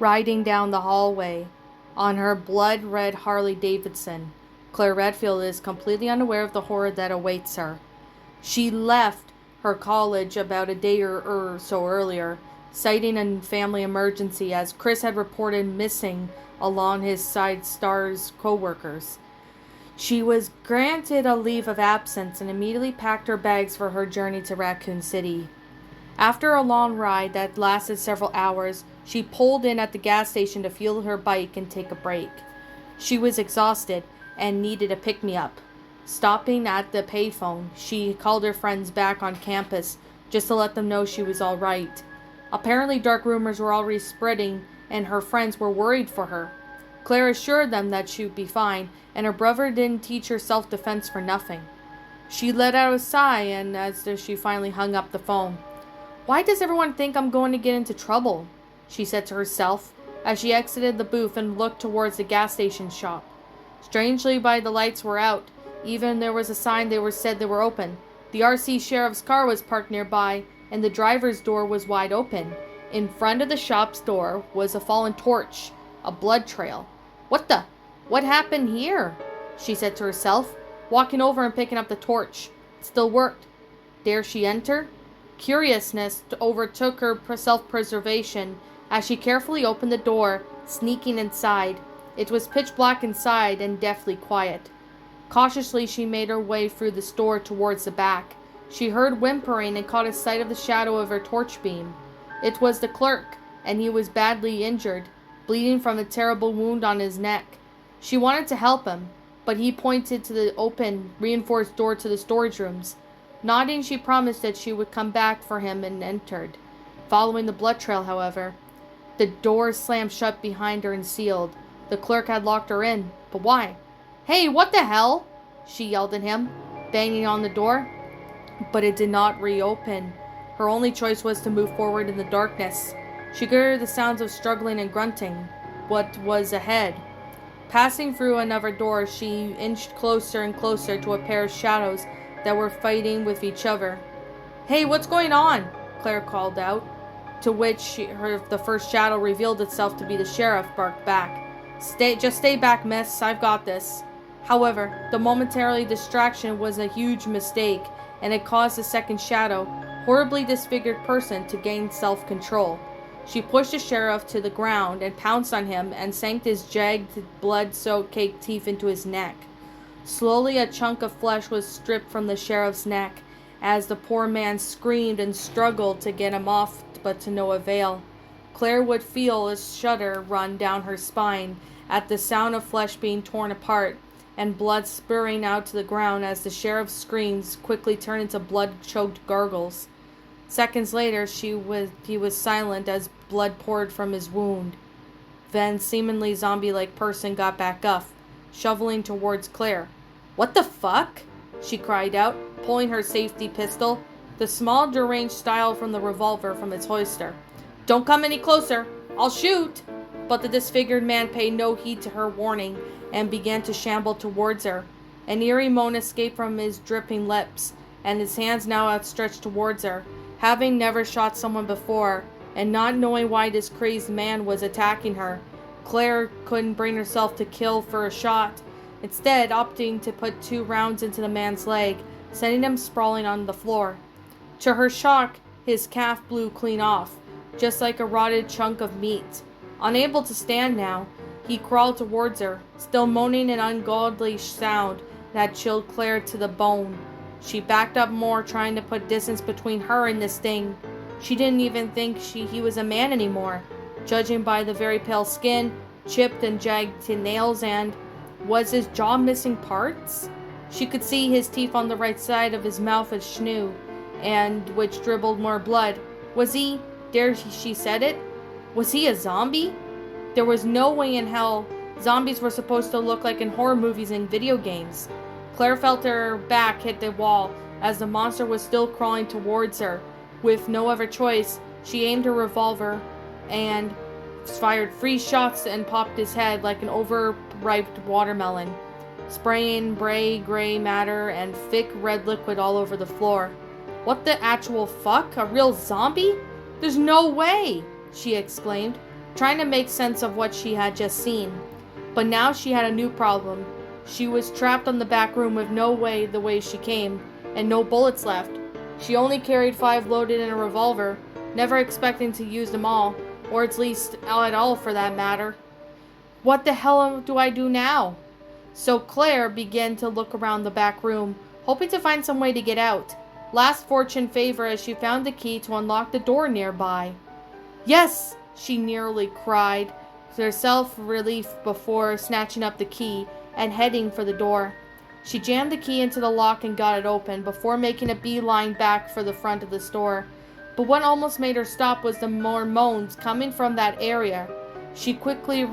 riding down the hallway on her blood-red Harley-Davidson. Claire Redfield is completely unaware of the horror that awaits her. She left her college about a day or so earlier, citing a family emergency as Chris had reported missing along his side star's co-workers. She was granted a leave of absence and immediately packed her bags for her journey to Raccoon City. After a long ride that lasted several hours, she pulled in at the gas station to fuel her bike and take a break. She was exhausted and needed a pick-me-up. Stopping at the payphone, she called her friends back on campus just to let them know she was all right. Apparently, dark rumors were already spreading, and her friends were worried for her. Claire assured them that she would be fine, and her brother didn't teach her self-defense for nothing. She let out a sigh, and as she finally hung up the phone, "Why does everyone think I'm going to get into trouble?" she said to herself as she exited the booth and looked towards the gas station shop. Strangely, the lights were out. Even there was a sign they were open. The RC sheriff's car was parked nearby, and the driver's door was wide open. In front of the shop's door was a fallen torch, a blood trail. What happened here?" she said to herself, walking over and picking up the torch. It still worked. Dare she enter? Curiousness overtook her self-preservation as she carefully opened the door, sneaking inside. It was pitch black inside and deathly quiet. Cautiously, she made her way through the store towards the back. She heard whimpering and caught a sight of the shadow of her torch beam. It was the clerk, and he was badly injured, bleeding from a terrible wound on his neck. She wanted to help him, but he pointed to the open, reinforced door to the storage rooms. Nodding, she promised that she would come back for him and entered. Following the blood trail, however, the door slammed shut behind her and sealed. The clerk had locked her in, but why? "Hey, what the hell?" she yelled at him, banging on the door. But it did not reopen. Her only choice was to move forward in the darkness. She could hear the sounds of struggling and grunting. What was ahead? Passing through another door, she inched closer and closer to a pair of shadows that were fighting with each other. "Hey, what's going on?" Claire called out, to which the first shadow revealed itself to be the sheriff, barked back. Just stay back, miss. I've got this." However, the momentary distraction was a huge mistake, and it caused the second shadow, horribly disfigured person, to gain self-control. She pushed the sheriff to the ground and pounced on him and sank his jagged, blood-soaked caked teeth into his neck. Slowly, a chunk of flesh was stripped from the sheriff's neck as the poor man screamed and struggled to get him off, but to no avail. Claire would feel a shudder run down her spine at the sound of flesh being torn apart and blood spurting out to the ground as the sheriff's screams quickly turned into blood-choked gargles. Seconds later, he was silent as blood poured from his wound. Then, seemingly zombie-like person got back up, shoveling towards Claire. "What the fuck?" she cried out, pulling her safety pistol, the small deranged style from the revolver, from its holster. "Don't come any closer. I'll shoot!" But the disfigured man paid no heed to her warning and began to shamble towards her. An eerie moan escaped from his dripping lips, and his hands now outstretched towards her. Having never shot someone before, and not knowing why this crazed man was attacking her, Claire couldn't bring herself to kill for a shot, instead opting to put 2 rounds into the man's leg, sending him sprawling on the floor. To her shock, his calf blew clean off, just like a rotted chunk of meat. Unable to stand now, he crawled towards her, still moaning an ungodly sound that chilled Claire to the bone. She backed up more, trying to put distance between her and this thing. She didn't even think he was a man anymore, judging by the very pale skin, chipped and jagged nails, and was his jaw missing parts? She could see his teeth on the right side of his mouth as Schnoo, and which dribbled more blood. Was he, dare she said it, was he a zombie? There was no way in hell zombies were supposed to look like in horror movies and video games. Claire felt her back hit the wall as the monster was still crawling towards her. With no other choice, she aimed her revolver and fired 3 shots and popped his head like an overripe watermelon, spraying gray matter and thick red liquid all over the floor. "What the actual fuck? A real zombie? There's no way!" she exclaimed, trying to make sense of what she had just seen. But now she had a new problem. She was trapped on the back room with no way the way she came, and no bullets left. She only carried 5 loaded in a revolver, never expecting to use them all, or at least at all for that matter. What the hell do I do now? So Claire began to look around the back room, hoping to find some way to get out. Last fortune favor as she found the key to unlock the door nearby. Yes, she nearly cried, her self-relief before snatching up the key and heading for the door. She jammed the key into the lock and got it open before making a beeline back for the front of the store. But what almost made her stop was the more moans coming from that area. She quickly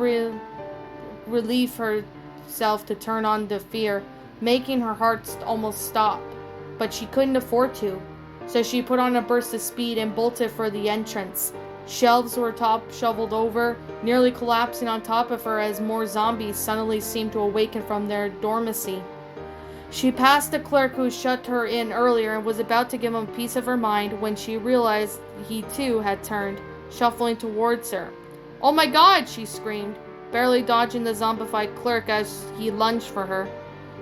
relieved herself to turn on the fear, making her heart almost stop. But she couldn't afford to, so she put on a burst of speed and bolted for the entrance. Shelves were shoveled over, nearly collapsing on top of her as more zombies suddenly seemed to awaken from their dormancy. She passed the clerk who shut her in earlier and was about to give him a piece of her mind when she realized he too had turned, shuffling towards her. "Oh my God!" she screamed, barely dodging the zombified clerk as he lunged for her.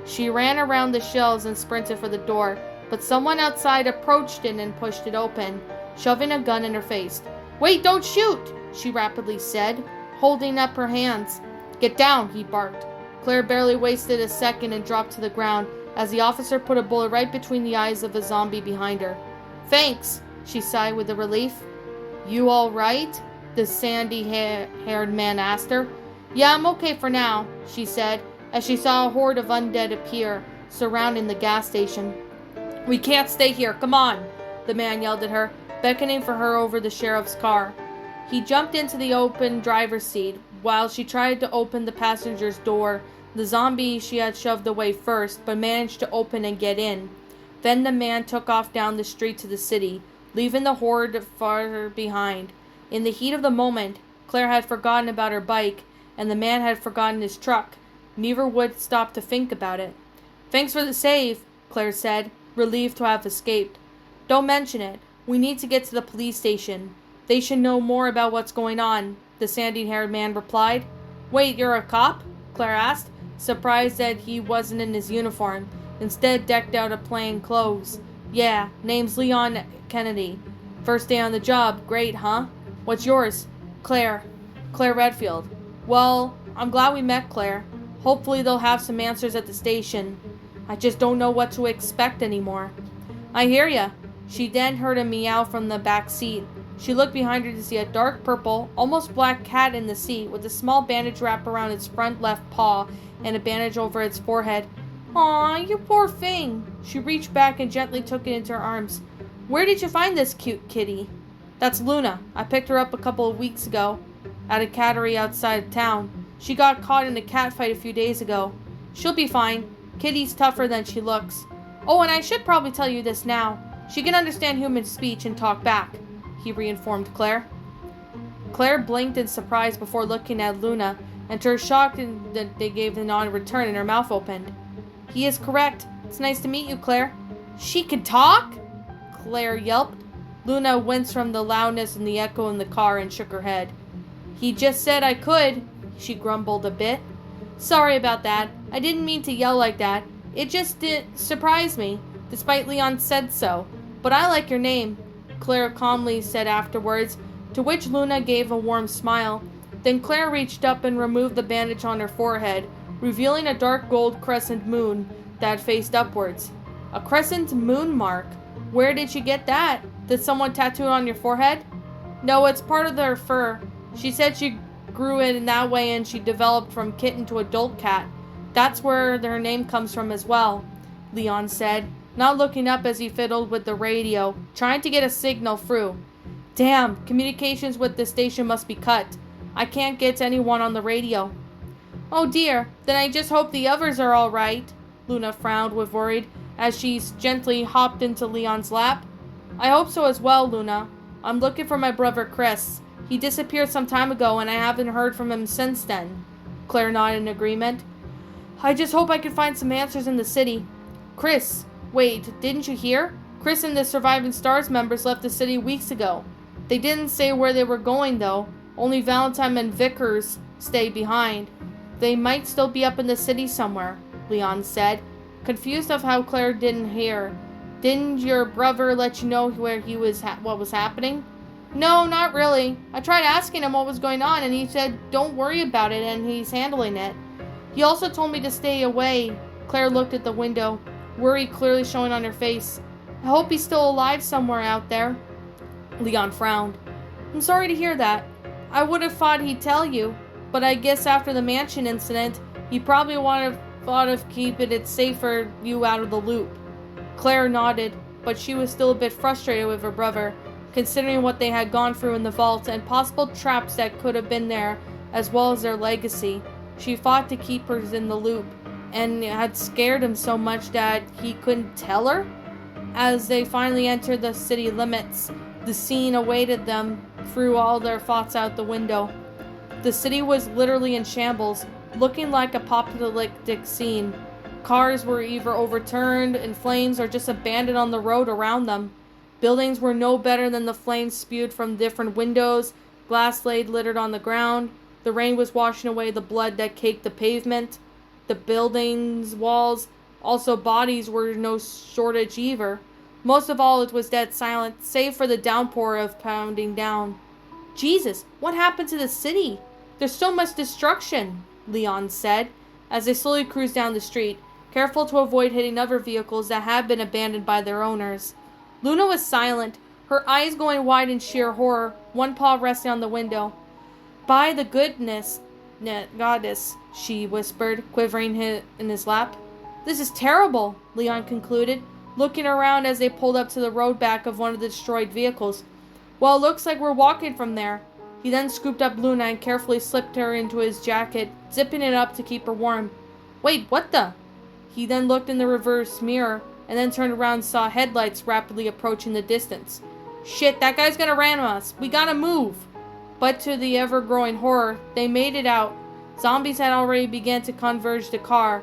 She ran around the shelves and sprinted for the door, but someone outside approached it and pushed it open, shoving a gun in her face. "Wait, don't shoot!" she rapidly said, holding up her hands. "Get down," he barked. Claire barely wasted a second and dropped to the ground as the officer put a bullet right between the eyes of a zombie behind her. "Thanks," she sighed with relief. "You all right?" the sandy-haired man asked her. "Yeah, I'm okay for now," she said, as she saw a horde of undead appear, surrounding the gas station. "We can't stay here, come on," the man yelled at her, beckoning for her over the sheriff's car. He jumped into the open driver's seat, while she tried to open the passenger's door. The zombie she had shoved away first, but managed to open and get in. Then the man took off down the street to the city, leaving the horde farther behind. In the heat of the moment, Claire had forgotten about her bike, and the man had forgotten his truck. Neither would stop to think about it. "Thanks for the save," Claire said, relieved to have escaped. "Don't mention it. We need to get to the police station. They should know more about what's going on," the sandy-haired man replied. "Wait, you're a cop?" Claire asked, surprised that he wasn't in his uniform, instead decked out in plain clothes. "Yeah, name's Leon Kennedy. First day on the job. Great, huh? What's yours?" Claire Redfield." "Well, I'm glad we met, Claire. Hopefully they'll have some answers at the station. I just don't know what to expect anymore." "I hear ya." She then heard a meow from the back seat. She looked behind her to see a dark purple, almost black cat in the seat with a small bandage wrapped around its front left paw and a bandage over its forehead. "Aw, you poor thing." She reached back and gently took it into her arms. "Where did you find this cute kitty?" "That's Luna. I picked her up a couple of weeks ago at a cattery outside of town. She got caught in a cat fight a few days ago. She'll be fine. Kitty's tougher than she looks. Oh, and I should probably tell you this now. She can understand human speech and talk back," he reinformed Claire. Claire blinked in surprise before looking at Luna, and to her shock that they gave the nod in return and her mouth opened. "He is correct. It's nice to meet you, Claire." "She can talk?" Claire yelped. Luna winced from the loudness and the echo in the car and shook her head. "He just said I could," she grumbled a bit. "Sorry about that. I didn't mean to yell like that. It just surprised me, despite Leon said so. But I like your name," Claire calmly said afterwards, to which Luna gave a warm smile. Then Claire reached up and removed the bandage on her forehead, revealing a dark gold crescent moon that faced upwards. "A crescent moon mark? Where did you get that? Did someone tattoo it on your forehead?" "No, it's part of their fur. She said she grew it in that way and she developed from kitten to adult cat. That's where her name comes from as well," Leon said, not looking up as he fiddled with the radio, trying to get a signal through. "Damn, communications with the station must be cut. I can't get anyone on the radio." "Oh dear, then I just hope the others are all right," Luna frowned with worried as she gently hopped into Leon's lap. "I hope so as well, Luna. I'm looking for my brother Chris. He disappeared some time ago and I haven't heard from him since then." Claire nodded in agreement. "I just hope I can find some answers in the city. Chris, wait, didn't you hear? Chris and the surviving STARS members left the city weeks ago. They didn't say where they were going though, Only Valentine and Vickers stay behind. They might still be up in the city somewhere, Leon said, confused of how Claire didn't hear. Didn't your brother let you know where he was, what was happening? No, not really. I tried asking him what was going on, and he said, don't worry about it, and he's handling it. He also told me to stay away. Claire looked at the window, worry clearly showing on her face. I hope he's still alive somewhere out there. Leon frowned. I'm sorry to hear that. I would have thought he'd tell you, but I guess after the mansion incident, he probably would have thought of keeping it safer you out of the loop. Claire nodded, but she was still a bit frustrated with her brother, considering what they had gone through in the vault and possible traps that could have been there, as well as their legacy. She fought to keep her in the loop, and it had scared him so much that he couldn't tell her. As they finally entered the city limits, the scene awaited them, threw all their thoughts out the window. The city was literally in shambles, looking like a apocalyptic scene. Cars were either overturned in flames or just abandoned on the road around them. Buildings were no better than the flames spewed from different windows, glass laid littered on the ground. The rain was washing away the blood that caked the pavement. The buildings' walls, also bodies, were no shortage either. Most of all, it was dead silent, save for the downpour of pounding down. Jesus, what happened to the city? There's so much destruction, Leon said, as they slowly cruised down the street, careful to avoid hitting other vehicles that had been abandoned by their owners. Luna was silent, her eyes going wide in sheer horror, one paw resting on the window. By the goodness, goddess, she whispered, quivering in his lap. This is terrible, Leon concluded, looking around as they pulled up to the road back of one of the destroyed vehicles. Well, it looks like we're walking from there. He then scooped up Luna and carefully slipped her into his jacket, zipping it up to keep her warm. Wait, what the? He then looked in the reverse mirror, and then turned around and saw headlights rapidly approaching the distance. Shit, that guy's gonna ram us. We gotta move. But to the ever-growing horror, they made it out. Zombies had already begun to converge the car,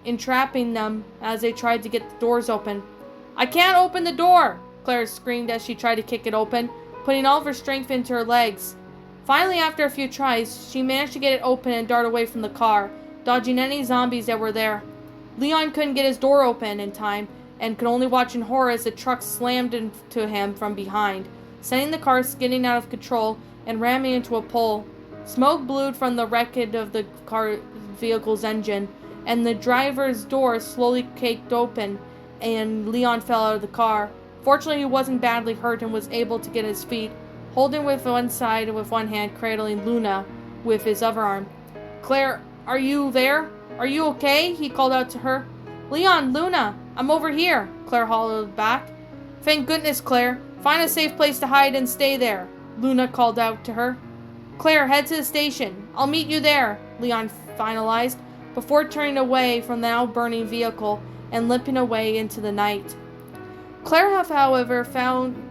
entrapping them as they tried to get the doors open. I can't open the door, Claire screamed as she tried to kick it open, putting all of her strength into her legs. Finally, after a few tries, she managed to get it open and dart away from the car, dodging any zombies that were there. Leon couldn't get his door open in time, and could only watch in horror as the truck slammed into him from behind, sending the car skidding out of control and ramming into a pole. Smoke blew from the wreckage of the vehicle's engine, and the driver's door slowly caked open, and Leon fell out of the car. Fortunately, he wasn't badly hurt and was able to get his feet, holding with one side with one hand, cradling Luna with his other arm. Claire, are you there? Are you okay? He called out to her. Leon, Luna, I'm over here, Claire hollered back. Thank goodness, Claire. Find a safe place to hide and stay there, Luna called out to her. Claire, head to the station. I'll meet you there, Leon finalized, before turning away from the now burning vehicle and limping away into the night. Claire, however,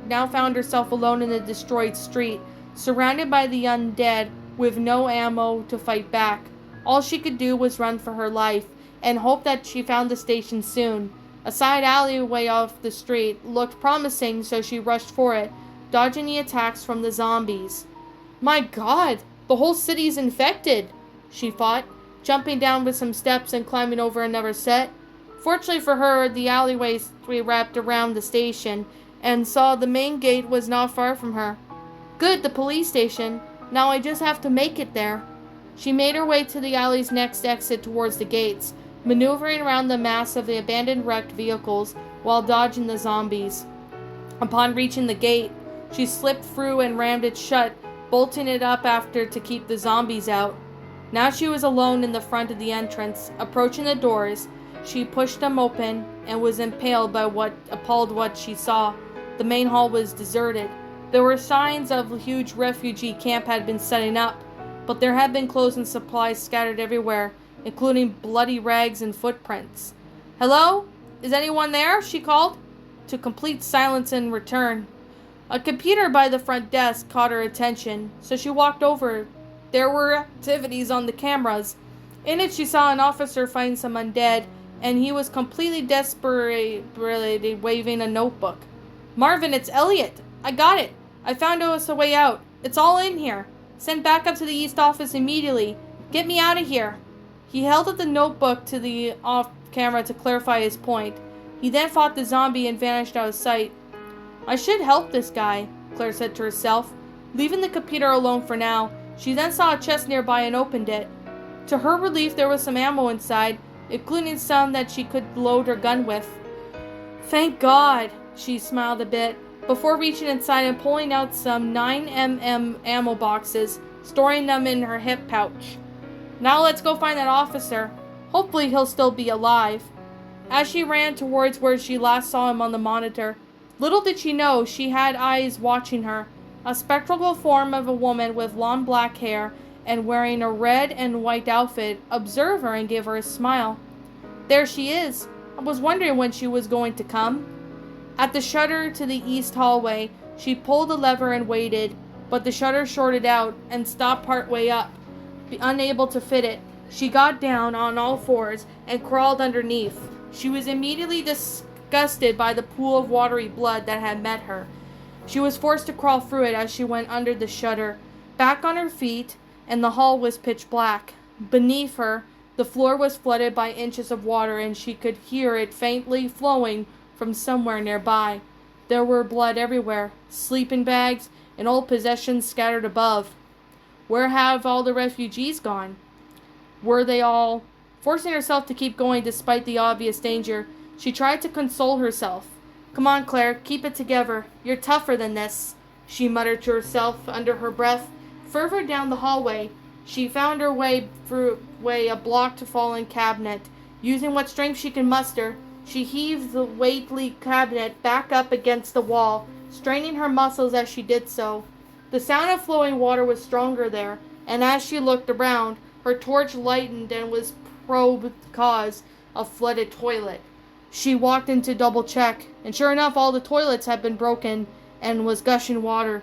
now found herself alone in the destroyed street, surrounded by the undead, with no ammo to fight back. All she could do was run for her life, and hope that she found the station soon. A side alleyway off the street looked promising, so she rushed for it, dodging the attacks from the zombies. My God, the whole city's infected, she thought, jumping down with some steps and climbing over another set. Fortunately for her, the alleyway wrapped around the station, and saw the main gate was not far from her. Good, the police station. Now I just have to make it there. She made her way to the alley's next exit towards the gates, maneuvering around the mass of the abandoned wrecked vehicles while dodging the zombies. Upon reaching the gate, she slipped through and rammed it shut, bolting it up after to keep the zombies out. Now she was alone in the front of the entrance. Approaching the doors, she pushed them open and was impaled by what she saw. The main hall was deserted. There were signs of a huge refugee camp had been setting up, but there had been clothes and supplies scattered everywhere, including bloody rags and footprints. Hello? Is anyone there? She called, to complete silence in return. A computer by the front desk caught her attention, so she walked over. There were activities on the cameras. In it, she saw an officer find some undead, and he was completely desperate, waving a notebook. Marvin, it's Elliot. I got it. I found us a way out. It's all in here. Send backup to the East office immediately. Get me out of here. He held up the notebook to the off camera to clarify his point. He then fought the zombie and vanished out of sight. I should help this guy, Claire said to herself. Leaving the computer alone for now, she then saw a chest nearby and opened it. To her relief, there was some ammo inside, including some that she could load her gun with. Thank God, she smiled a bit, before reaching inside and pulling out some 9mm ammo boxes, storing them in her hip pouch. Now let's go find that officer. Hopefully he'll still be alive. As she ran towards where she last saw him on the monitor, little did she know she had eyes watching her, a spectral form of a woman with long black hair and wearing a red and white outfit, observe her and give her a smile. There she is. I was wondering when she was going to come. At the shutter to the east hallway, she pulled the lever and waited, but the shutter shorted out and stopped partway up. Unable to fit it, she got down on all fours and crawled underneath. She was immediately disgusted by the pool of watery blood that had met her. She was forced to crawl through it as she went under the shutter, back on her feet, and the hall was pitch black. Beneath her, the floor was flooded by inches of water, and she could hear it faintly flowing from somewhere nearby. There were blood everywhere, sleeping bags, and old possessions scattered above. Where have all the refugees gone? Were they all... Forcing herself to keep going despite the obvious danger, she tried to console herself. Come on, Claire, keep it together. You're tougher than this, she muttered to herself under her breath. Further down the hallway, she found her way through a blocked fallen cabinet. Using what strength she could muster, she heaved the weighty cabinet back up against the wall, straining her muscles as she did so. The sound of flowing water was stronger there, and as she looked around, her torch lightened and was probed the cause of flooded toilet. She walked in to double check, and sure enough, all the toilets had been broken and was gushing water.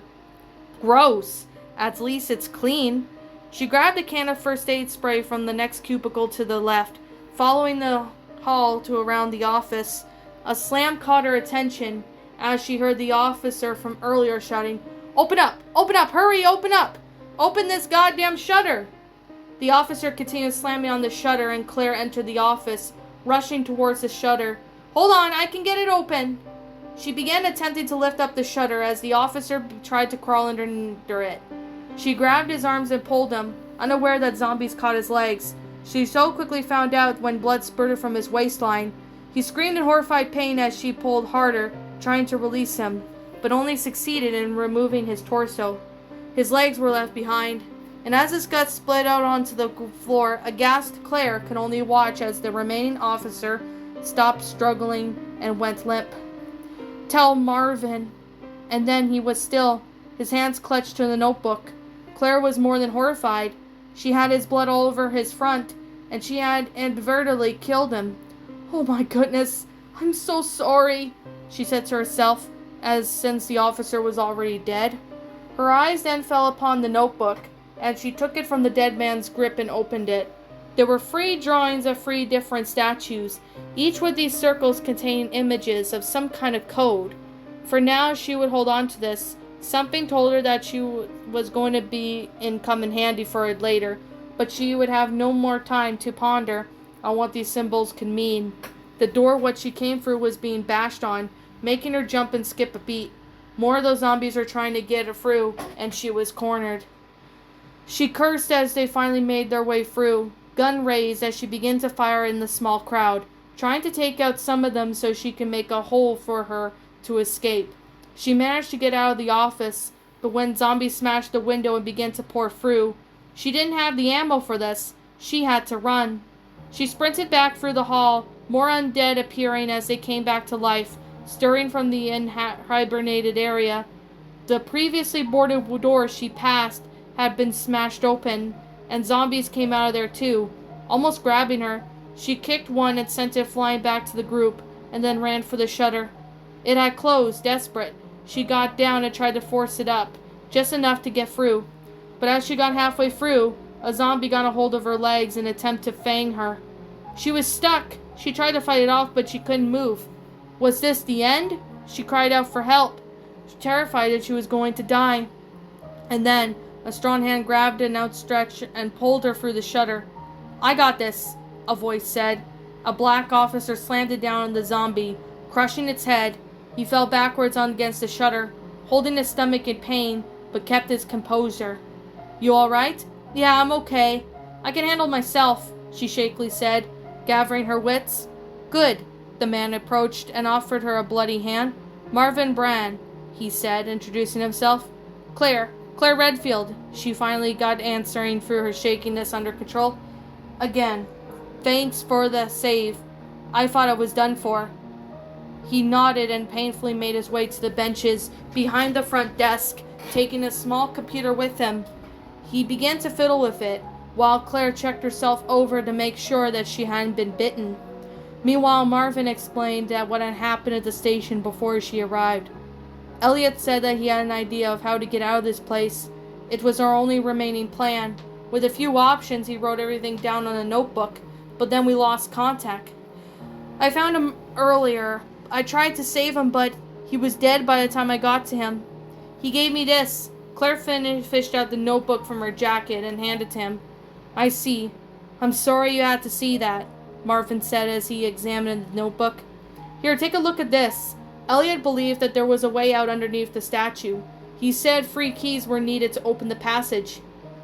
Gross! At least it's clean. She grabbed a can of first aid spray from the next cubicle to the left, following the hall to around the office. A slam caught her attention as she heard the officer from earlier shouting, "Open up! Open up! Hurry! Open up! Open this goddamn shutter!" The officer continued slamming on the shutter, and Claire entered the office, rushing towards the shutter. "Hold on, I can get it open!" She began attempting to lift up the shutter as the officer tried to crawl under it. She grabbed his arms and pulled him, unaware that zombies caught his legs. She so quickly found out when blood spurted from his waistline. He screamed in horrified pain as she pulled harder, trying to release him, but only succeeded in removing his torso. His legs were left behind, and as his guts split out onto the floor, aghast Claire could only watch as the remaining officer stopped struggling and went limp. "Tell Marvin." And then he was still, his hands clutched to the notebook. Claire was more than horrified. She had his blood all over his front, and she had inadvertently killed him. "Oh my goodness, I'm so sorry," she said to herself, since the officer was already dead. Her eyes then fell upon the notebook, and she took it from the dead man's grip and opened it. There were 3 drawings of 3 different statues, each with these circles containing images of some kind of code. For now, she would hold on to this. Something told her that she was going to come in handy for it later, but she would have no more time to ponder on what these symbols could mean. The door what she came through was being bashed on, making her jump and skip a beat. More of those zombies were trying to get her through, and she was cornered. She cursed as they finally made their way through, gun raised as she began to fire in the small crowd, trying to take out some of them so she could make a hole for her to escape. She managed to get out of the office, but when zombies smashed the window and began to pour through, she didn't have the ammo for this. She had to run. She sprinted back through the hall, more undead appearing as they came back to life, stirring from the hibernated area. The previously boarded door she passed had been smashed open, and zombies came out of there too, almost grabbing her. She kicked one and sent it flying back to the group, and then ran for the shutter. It had closed, desperate. She got down and tried to force it up, just enough to get through. But as she got halfway through, a zombie got a hold of her legs in an attempt to fang her. She was stuck. She tried to fight it off, but she couldn't move. Was this the end? She cried out for help, terrified that she was going to die. And then, A strong hand grabbed an outstretched and pulled her through the shutter. "I got this," a voice said. A black officer slammed it down on the zombie, crushing its head. He fell backwards against the shutter, holding his stomach in pain, but kept his composure. "You all right?" "Yeah, I'm okay. I can handle myself," she shakily said, gathering her wits. "Good." The man approached and offered her a bloody hand. "Marvin Brand," he said, introducing himself. Claire Redfield," she finally got, answering through her shakiness under control. "Again. Thanks for the save. I thought I was done for." He nodded and painfully made his way to the benches behind the front desk, taking a small computer with him. He began to fiddle with it, while Claire checked herself over to make sure that she hadn't been bitten. Meanwhile, Marvin explained that what had happened at the station before she arrived. Elliot said that he had an idea of how to get out of this place. It was our only remaining plan. With a few options, he wrote everything down on a notebook, but then we lost contact. I found him earlier. I tried to save him, but he was dead by the time I got to him. He gave me this. Claire fished out the notebook from her jacket and handed to him. "I see. I'm sorry you had to see that," Marvin said as he examined the notebook. "Here, take a look at this." Elliot believed that there was a way out underneath the statue. He said 3 keys were needed to open the passage.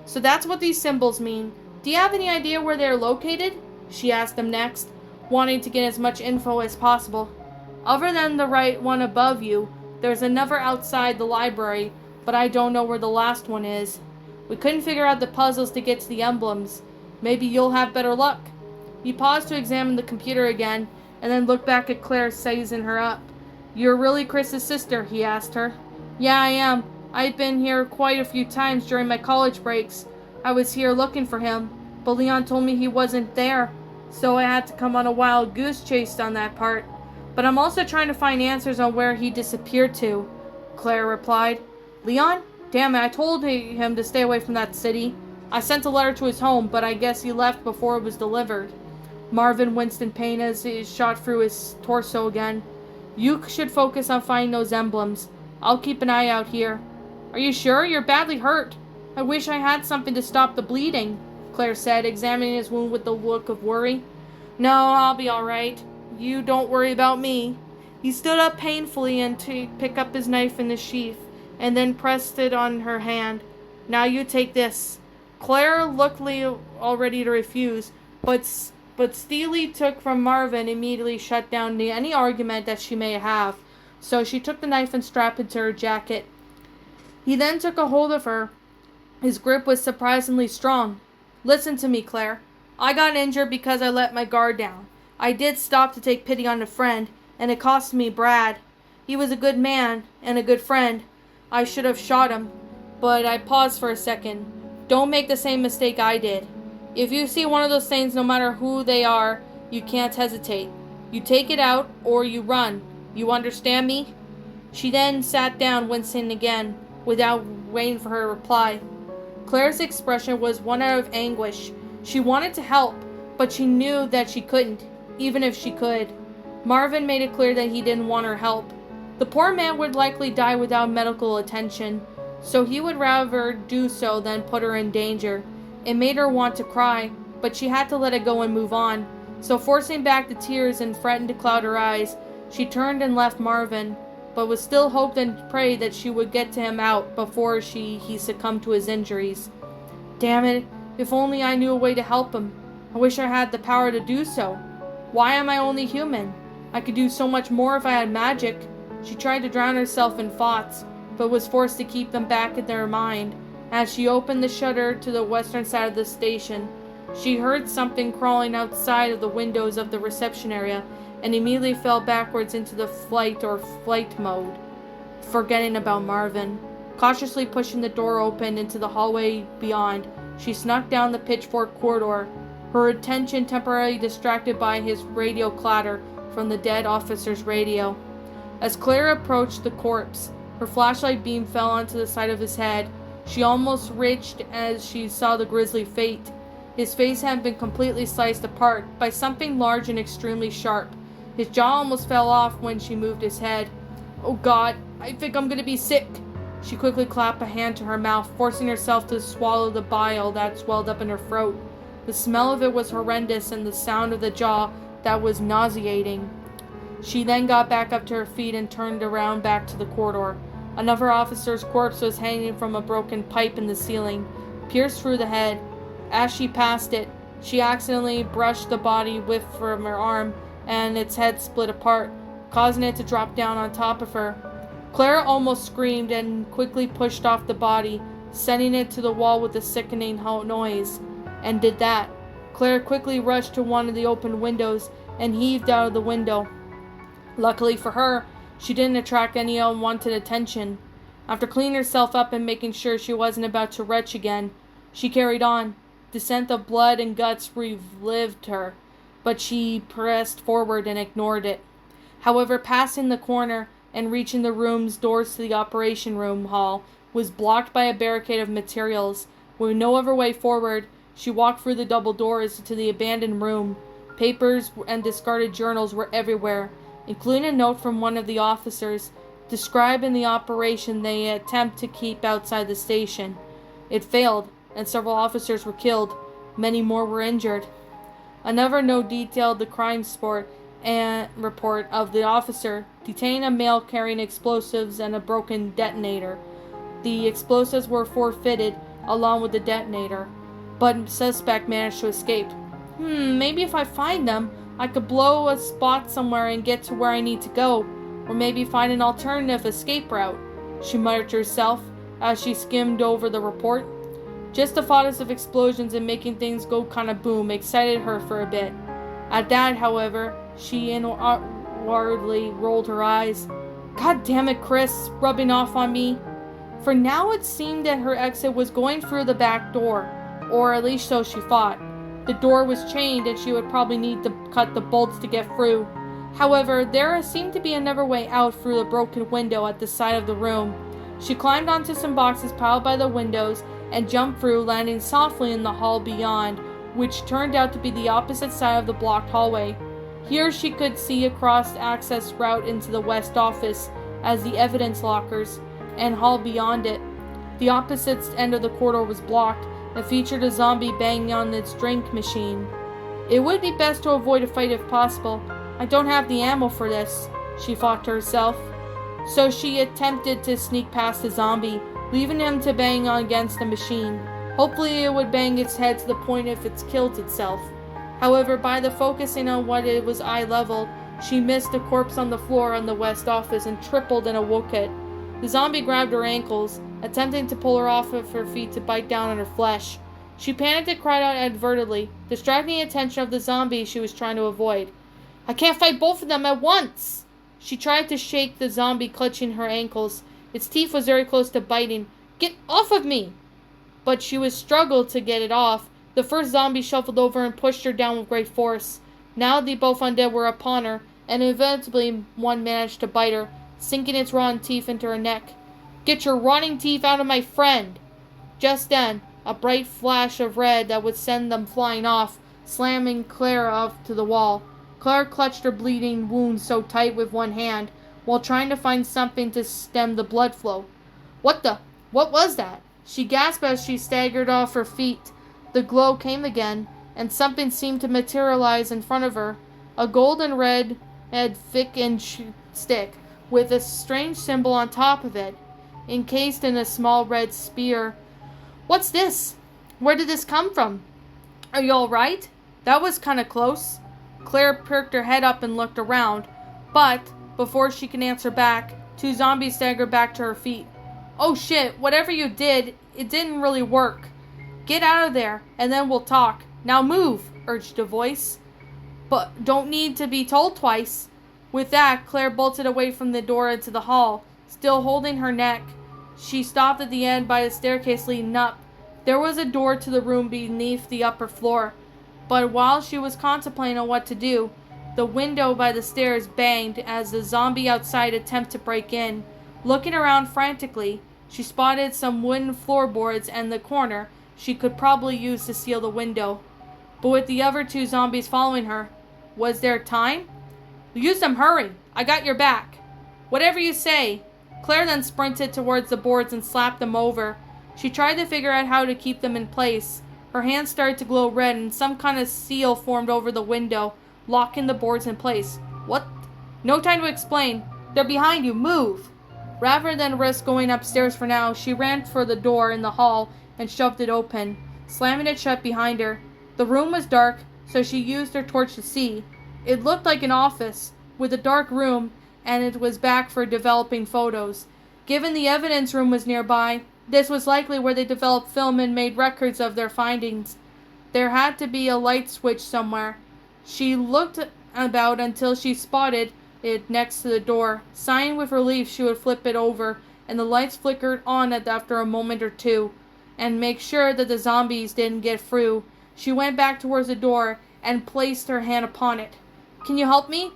"So that's what these symbols mean. Do you have any idea where they're located?" she asked him next, wanting to get as much info as possible. "Other than the right one above you, there's another outside the library, but I don't know where the last one is. We couldn't figure out the puzzles to get to the emblems. Maybe you'll have better luck." He paused to examine the computer again, and then looked back at Claire, sizing her up. "You're really Chris's sister?" he asked her. "Yeah, I am. I've been here quite a few times during my college breaks. I was here looking for him, but Leon told me he wasn't there, so I had to come on a wild goose chase on that part. But I'm also trying to find answers on where he disappeared to," Claire replied. "Leon? Damn it, I told him to stay away from that city. I sent a letter to his home, but I guess he left before it was delivered." Marvin winced in pain as he shot through his torso again. "You should focus on finding those emblems. I'll keep an eye out here." "Are you sure? You're badly hurt." "I wish I had something to stop the bleeding," Claire said, examining his wound with a look of worry. "No, I'll be all right. You don't worry about me." He stood up painfully and to pick up his knife in the sheath, and then pressed it on her hand. "Now you take this." Claire looked all ready to refuse, but Steely took from Marvin immediately shut down any argument that she may have, so she took the knife and strapped it to her jacket. He then took a hold of her. His grip was surprisingly strong. "Listen to me, Claire. I got injured because I let my guard down. I did stop to take pity on a friend, and it cost me Brad. He was a good man and a good friend. I should have shot him, but I paused for a second. Don't make the same mistake I did. If you see one of those things, no matter who they are, you can't hesitate. You take it out or you run. You understand me?" She then sat down, wincing again, without waiting for her reply. Claire's expression was one of anguish. She wanted to help, but she knew that she couldn't, even if she could. Marvin made it clear that he didn't want her help. The poor man would likely die without medical attention, so he would rather do so than put her in danger. It made her want to cry, but she had to let it go and move on. So forcing back the tears and threatened to cloud her eyes, she turned and left Marvin, but was still hoped and prayed that she would get to him out before he succumbed to his injuries. Damn it, if only I knew a way to help him. I wish I had the power to do so. Why am I only human? I could do so much more if I had magic. She tried to drown herself in thoughts, but was forced to keep them back in her mind. As she opened the shutter to the western side of the station, she heard something crawling outside of the windows of the reception area and immediately fell backwards into the flight mode, forgetting about Marvin. Cautiously pushing the door open into the hallway beyond, she snuck down the pitchfork corridor, her attention temporarily distracted by his radio clatter from the dead officer's radio. As Claire approached the corpse, her flashlight beam fell onto the side of his head. She almost writhed as she saw the grisly fate. His face had been completely sliced apart by something large and extremely sharp. His jaw almost fell off when she moved his head. "Oh God, I think I'm gonna be sick." She quickly clapped a hand to her mouth, forcing herself to swallow the bile that swelled up in her throat. The smell of it was horrendous, and the sound of the jaw that was nauseating. She then got back up to her feet and turned around back to the corridor. Another officer's corpse was hanging from a broken pipe in the ceiling, pierced through the head. As she passed it, she accidentally brushed the body from her arm, and its head split apart, causing it to drop down on top of her. Claire almost screamed and quickly pushed off the body, sending it to the wall with a sickening noise, and did that. Claire quickly rushed to one of the open windows and heaved out of the window. Luckily for her, she didn't attract any unwanted attention. After cleaning herself up and making sure she wasn't about to retch again, she carried on. The scent of blood and guts relived her, but she pressed forward and ignored it. However, passing the corner and reaching the room's doors to the operation room hall was blocked by a barricade of materials. With no other way forward, she walked through the double doors to the abandoned room. Papers and discarded journals were everywhere, including a note from one of the officers describing the operation they attempt to keep outside the station. It failed, and several officers were killed. Many more were injured. Another note detailed the crime report of the officer detaining a male carrying explosives and a broken detonator. The explosives were forfeited along with the detonator, but the suspect managed to escape. Maybe if I find them, I could blow a spot somewhere and get to where I need to go, or maybe find an alternative escape route, she muttered to herself as she skimmed over the report. Just the thought of explosions and making things go kind of boom excited her for a bit. At that, however, she inwardly rolled her eyes. God damn it, Chris, rubbing off on me. For now it seemed that her exit was going through the back door, or at least so she thought. The door was chained and she would probably need to cut the bolts to get through. However, there seemed to be another way out through the broken window at the side of the room. She climbed onto some boxes piled by the windows and jumped through, landing softly in the hall beyond, which turned out to be the opposite side of the blocked hallway. Here she could see a cross-access route into the west office as the evidence lockers, and hall beyond it. The opposite end of the corridor was blocked and featured a zombie banging on its drink machine. It would be best to avoid a fight if possible. I don't have the ammo for this, she thought to herself. So she attempted to sneak past the zombie, leaving him to bang on against the machine. Hopefully it would bang its head to the point if it's killed itself. However, by the focusing on what it was eye level, she missed the corpse on the floor on the west office and tripled and awoke it. The zombie grabbed her ankles, attempting to pull her off of her feet to bite down on her flesh. She panicked and cried out advertently, distracting the attention of the zombie she was trying to avoid. I can't fight both of them at once! She tried to shake the zombie clutching her ankles. Its teeth was very close to biting. Get off of me! But she was struggled to get it off. The first zombie shuffled over and pushed her down with great force. Now the both undead were upon her, and inevitably one managed to bite her, sinking its rotten teeth into her neck. Get your rotting teeth out of my friend! Just then, a bright flash of red that would send them flying off, slamming Claire off to the wall. Claire clutched her bleeding wound so tight with one hand, while trying to find something to stem the blood flow. What was that? She gasped as she staggered off her feet. The glow came again, and something seemed to materialize in front of her. A golden red, thick-inch stick, with a strange symbol on top of it, encased in a small red spear. What's this? Where did this come from? Are you alright? That was kinda close. Claire perked her head up and looked around, but before she could answer back, two zombies staggered back to her feet. Oh shit, whatever you did, it didn't really work. Get out of there, and then we'll talk. Now move, urged a voice. But don't need to be told twice. With that, Claire bolted away from the door into the hall, still holding her neck. She stopped at the end by the staircase leading up. There was a door to the room beneath the upper floor, but while she was contemplating on what to do, the window by the stairs banged as the zombie outside attempted to break in. Looking around frantically, she spotted some wooden floorboards in the corner she could probably use to seal the window. But with the other two zombies following her, was there time? Use them, hurry! I got your back. Whatever you say. Claire then sprinted towards the boards and slapped them over. She tried to figure out how to keep them in place. Her hands started to glow red and some kind of seal formed over the window, locking the boards in place. What? No time to explain. They're behind you. Move! Rather than risk going upstairs for now, she ran for the door in the hall and shoved it open, slamming it shut behind her. The room was dark, so she used her torch to see. It looked like an office, with a dark room, and it was back for developing photos. Given the evidence room was nearby, this was likely where they developed film and made records of their findings. There had to be a light switch somewhere. She looked about until she spotted it next to the door. Sighing with relief, she would flip it over, and the lights flickered on after a moment or two. And make sure that the zombies didn't get through, she went back towards the door and placed her hand upon it. Can you help me?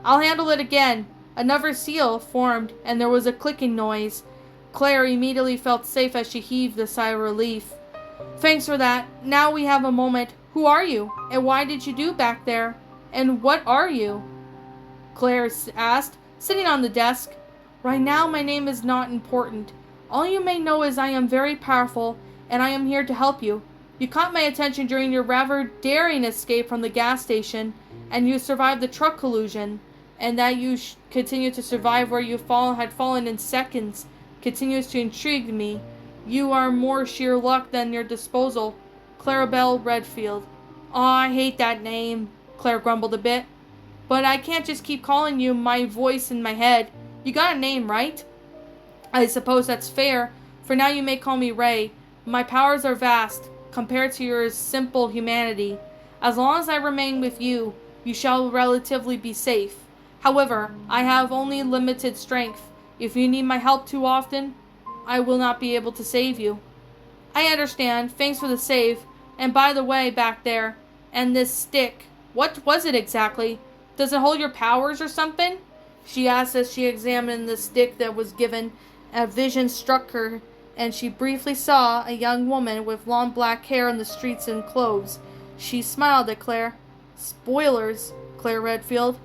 I'll handle it again. Another seal formed, and there was a clicking noise. Claire immediately felt safe as she heaved a sigh of relief. Thanks for that. Now we have a moment. Who are you? And why did you do back there? And what are you? Claire asked, sitting on the desk. Right now my name is not important. All you may know is I am very powerful, and I am here to help you. You caught my attention during your rather daring escape from the gas station, and you survived the truck collision, and that you continue to survive where you had fallen in seconds continues to intrigue me. You are more sheer luck than your disposal. Clarabelle Redfield. Aw, I hate that name, Claire grumbled a bit. But I can't just keep calling you my voice in my head. You got a name, right? I suppose that's fair. For now you may call me Ray. My powers are vast, compared to your simple humanity. As long as I remain with you, you shall relatively be safe. However, I have only limited strength. If you need my help too often, I will not be able to save you. I understand. Thanks for the save. And by the way, back there, and this stick, what was it exactly? Does it hold your powers or something? She asked as she examined the stick that was given. A vision struck her, and she briefly saw a young woman with long black hair in the streets and clothes. She smiled at Claire. Spoilers, Claire Redfield.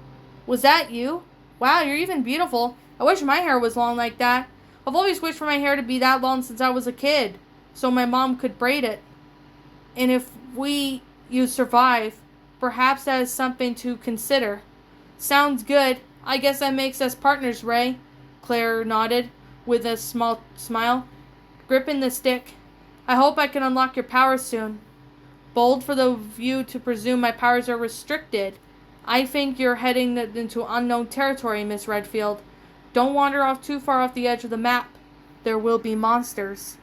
Was that you? Wow, you're even beautiful. I wish my hair was long like that. I've always wished for my hair to be that long since I was a kid, so my mom could braid it. And if you survive, perhaps that is something to consider. Sounds good. I guess that makes us partners, Ray. Claire nodded with a small smile, gripping the stick. I hope I can unlock your powers soon. Bold for the you to presume my powers are restricted. I think you're heading into unknown territory, Miss Redfield. Don't wander off too far off the edge of the map. There will be monsters.